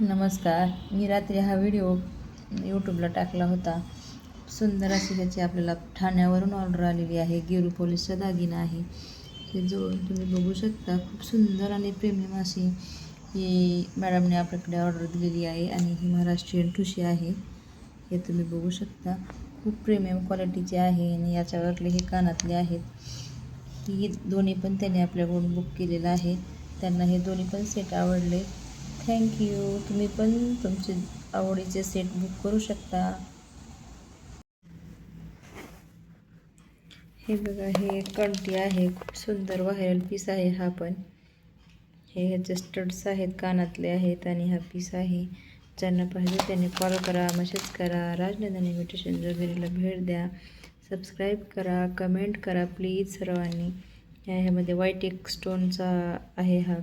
नमस्कार. मी रात्री हा व्हिडिओ यूट्यूबला टाकला होता. सुंदर अशी त्याची आपल्याला ठाण्यावरून ऑर्डर आलेली आहे. गिरू पॉलिशचा दागिना आहे. हे जवळून तुम्ही बघू शकता. खूप सुंदर आणि प्रीमियम अशी ही मॅडमने आपल्याकडे ऑर्डर दिलेली आहे आणि ही महाराष्ट्रीयन ठुशी आहे. हे तुम्ही बघू शकता. खूप प्रीमियम क्वालिटीचे आहे आणि याच्यावरले हे कानातले आहेत. ही दोन्ही पण त्याने आपल्याकडून बुक केलेलं आहे. त्यांना हे दोन्ही पण सेट आवडले. थँक्यू. तुम्ही पण तुमचे आवडीचे सेट बुक करू शकता. हे बघा, हे कंठी आहे. खूप सुंदर व्हायरल पीस आहे हा पण. हे ह्याचे स्टड्स आहेत, कानातले आहेत आणि हा पीस आहे. ज्यांना पाहिजे त्यांनी कॉल करा, मेसेज करा. राजनंदन इन्व्हिटेशन ज्वेलरीला भेट द्या. सबस्क्राईब करा, कमेंट करा प्लीज सर्वांनी. ह्यामध्ये व्हाईट एक स्टोनचा आहे हा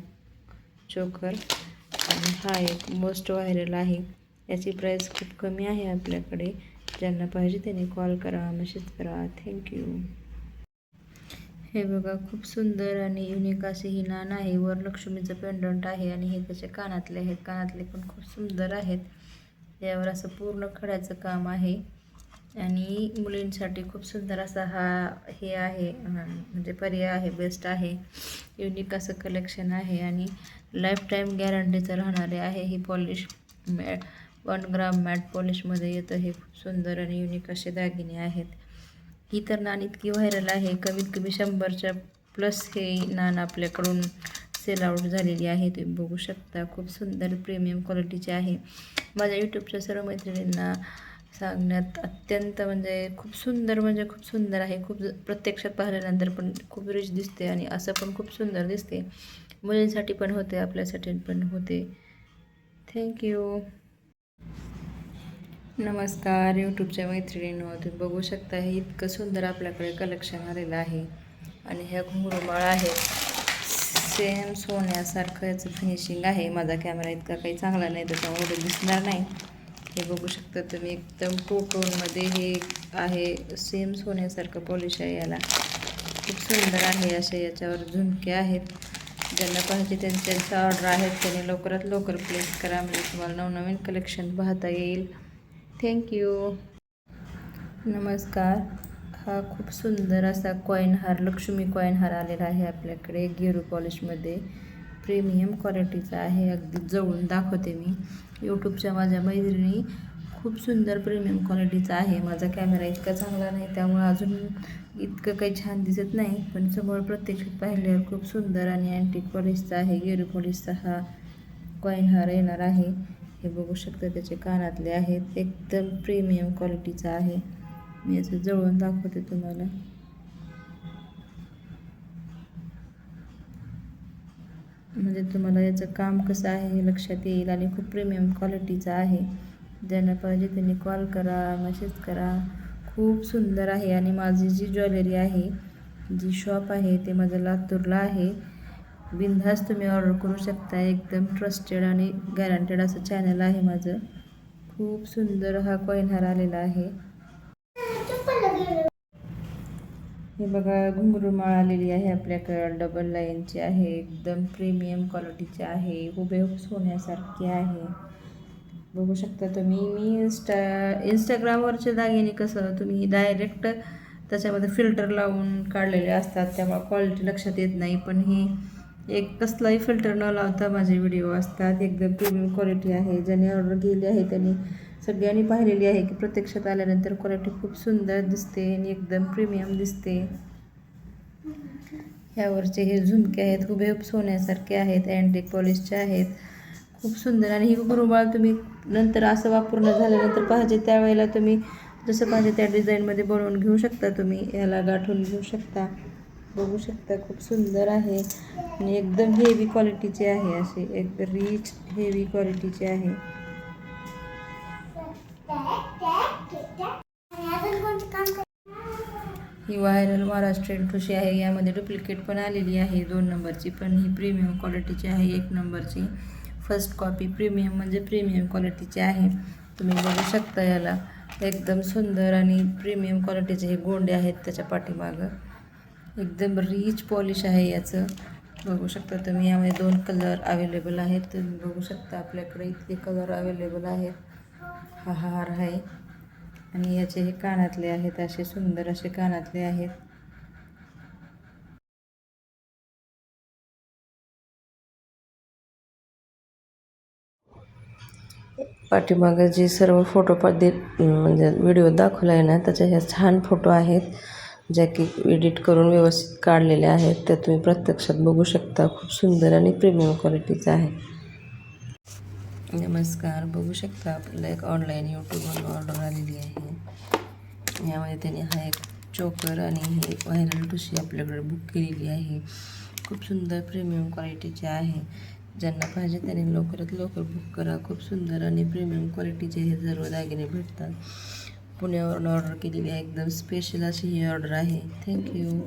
चोकर आणि हा एक मोस्ट व्हायरल आहे. याची प्राईस खूप कमी आहे आपल्याकडे. ज्यांना पाहिजे त्यांनी कॉल करा, मेसेज करा. थँक्यू. हे बघा, खूप सुंदर आणि युनिक असे ही नाण आहे. वर लक्ष्मीचं पेंडंट आहे आणि हे त्याचे कानातले आहेत. कानातले पण खूप सुंदर आहेत. यावर असं पूर्ण खड्याचं काम आहे आणि मुलींसाठी खूप सुंदर असा हा हे आहे, म्हणजे पर्याय आहे, बेस्ट आहे. युनिक असं कलेक्शन आहे आणि लाईफ टाईम गॅरंटीचं राहणारे आहे. ही पॉलिश 1 ग्राम मॅट पॉलिशमध्ये येतं. हे खूप सुंदर आणि युनिक असे दागिने आहेत. ही तर नाण इतकी व्हायरल आहे, कमीत कमी 100च्या प्लस हे नाण आपल्याकडून सेल आउट झालेली आहे. तुम्ही बघू शकता. खूप सुंदर प्रीमियम क्वालिटीचे आहे. माझ्या यूट्यूबच्या सर्व मैत्रिणींना सांगण्यात अत्यंत म्हणजे खूप सुंदर आहे. खूप प्रत्यक्षात पाहिल्यानंतर पण खूप रिच दिसते आणि असं पण खूप सुंदर दिसते. मुलींसाठी पण होते, आपल्यासाठी पण होते. थँक्यू. नमस्कार यूट्यूबच्या मैत्रिणींनो. तुम्ही बघू शकता, हे इतकं सुंदर आपल्याकडे कलेक्शन आलेलं आहे आणि ह्या घुंगरूमाळ आहेत. सेम सोन्यासारखं याचं फिनिशिंग आहे. माझा कॅमेरा इतका काही चांगला नाही त्याच्यामुळे दिसणार नाही. हे बघू शकता तुम्ही, एकदम टू टोनमध्ये हे आहे. सेम सोन्यासारखं पॉलिश आहे याला. खूप सुंदर आहे. असे याच्यावर झुमके आहेत. ज्यांना पाहिजे त्यांच्या ऑर्डर आहेत त्यांनी लवकरात लवकर प्लेस करा, म्हणजे तुम्हाला नवनवीन कलेक्शन पाहता येईल. थँक्यू. नमस्कार. हा खूप सुंदर असा कॉईन हार, लक्ष्मी कॉईन हार आलेला आहे आपल्याकडे. गिरू पॉलिशमध्ये प्रीमियम क्वालिटीचा आहे. अगदी जवळून दाखवते मी. यूट्यूबच्या माझ्या मैत्रिणी, खूप सुंदर प्रीमियम क्वालिटीचा आहे. माझा कॅमेरा इतका चांगला नाही त्यामुळे अजून इतकं काही छान दिसत नाही, पण समोर प्रत्यक्षात पाहिल्यावर खूप सुंदर आणि अँटिक पॉलिशचा आहे. गिरू पॉलिशचा हा कॉईन हार येणार आहे. हे बघू शकता, त्याचे कानातले आहेत. एकदम प्रीमियम क्वालिटीचा आहे. मी असं जवळून दाखवते तुम्हाला. म्हणजे तुम्हाला याचं काम कसं आहे हे लक्षात येईल आणि खूप प्रीमियम क्वालिटीचं आहे. ज्यांना पाहिजे त्यांनी कॉल करा, मेसेज करा. खूप सुंदर आहे आणि माझी जी ज्वेलरी आहे, जी शॉप आहे, ते माझं लातूरला आहे. बिनधास्त तुम्ही ऑर्डर करू शकता. एकदम ट्रस्टेड आणि गॅरंटेड असं चॅनल आहे माझं. खूप सुंदर हा कॉईन हार आलेला आहे. हे बघा, घुंगरूमाळ आलेली आहे आपल्याकडे. डबल लाईनची आहे. एकदम प्रीमियम क्वालिटीची आहे. हुबेहूब सोन्यासारखी आहे. बघू शकता तुम्ही. मी इंस्टाग्रामवरचे दागिने कसं तुम्ही डायरेक्ट त्याच्यामध्ये फिल्टर लावून काढलेले असतात, त्यामुळे क्वालिटी लक्षात येत नाही. पण ही एक कसलाही फिल्टर न लावता माझे व्हिडिओ असतात. एकदम प्रीमियम क्वालिटी आहे. ज्यांनी ऑर्डर केली आहे त्यांनी सगळ्यांनी पाहिलेली आहे की प्रत्यक्षात आल्यानंतर क्वालिटी खूप सुंदर दिसते आणि एकदम प्रीमियम दिसते. ह्यावरचे हे झुमके आहेत, हुबेहूब सोन्यासारखे आहेत, अँटिक पॉलिशचे आहेत. खूप सुंदर. आणि ही घुंगरूमाळ तुम्ही नंतर असं वापरून झाल्यानंतर पाहिजे त्यावेळेला तुम्ही जसं पाहिजे त्या डिझाईनमध्ये बनवून घेऊ शकता. तुम्ही याला गाठून घेऊ शकता. बघू शकता, खूप सुंदर आहे आणि एकदम हेवी क्वालिटीचे आहे. असे एक रिच हेवी क्वालिटीचे आहे. ही व्हायरल महाराष्ट्रीयन ठुशी आहे. यामध्ये डुप्लिकेट पण आलेली आहे 2 नंबरची, पण ही प्रीमियम क्वालिटीची आहे 1 नंबरची. फर्स्ट कॉपी प्रीमियम म्हणजे प्रीमियम क्वालिटीची आहे. तुम्ही बघू शकता याला. एकदम सुंदर आणि प्रीमियम क्वालिटीचे हे गोंडे आहेत त्याच्या पाठीमागं. एकदम रिच पॉलिश आहे याचं. बघू शकता तुम्ही, यामध्ये 2 कलर अवेलेबल आहेत. तुम्ही बघू शकता आपल्याकडे इतके कलर अवेलेबल आहेत. हा हार आहे आणि याचे हे कानातले आहेत, असे सुंदर असे कानातले आहेत. पाठीमागे जे सर्व फोटो म्हणजे व्हिडिओ दाखवला आहे ना, त्याच्या ह्या छान फोटो आहेत, ज्या की एडिट करून व्यवस्थित काढलेले आहेत. त्या तुम्ही प्रत्यक्षात बघू शकता. खूप सुंदर आणि प्रीमियम क्वालिटीचं आहे. नमस्कार, बघू शकता आपल्याला एक ऑनलाईन यूट्यूबवरून ऑर्डर आलेली आहे. यामध्ये त्याने हा एक चोकर आणि ही व्हायरल ठुशी आपल्याकडे बुक केलेली आहे. खूप सुंदर प्रीमियम क्वालिटीचे आहे. ज्यांना पाहिजे त्यांनी लवकरात लवकर बुक करा. खूप सुंदर आणि प्रीमियम क्वालिटीचे हे सर्व दागिने भेटतात. पुण्यावरून ऑर्डर केलेली आहे. एकदम स्पेशल अशी ही ऑर्डर आहे. थँक्यू.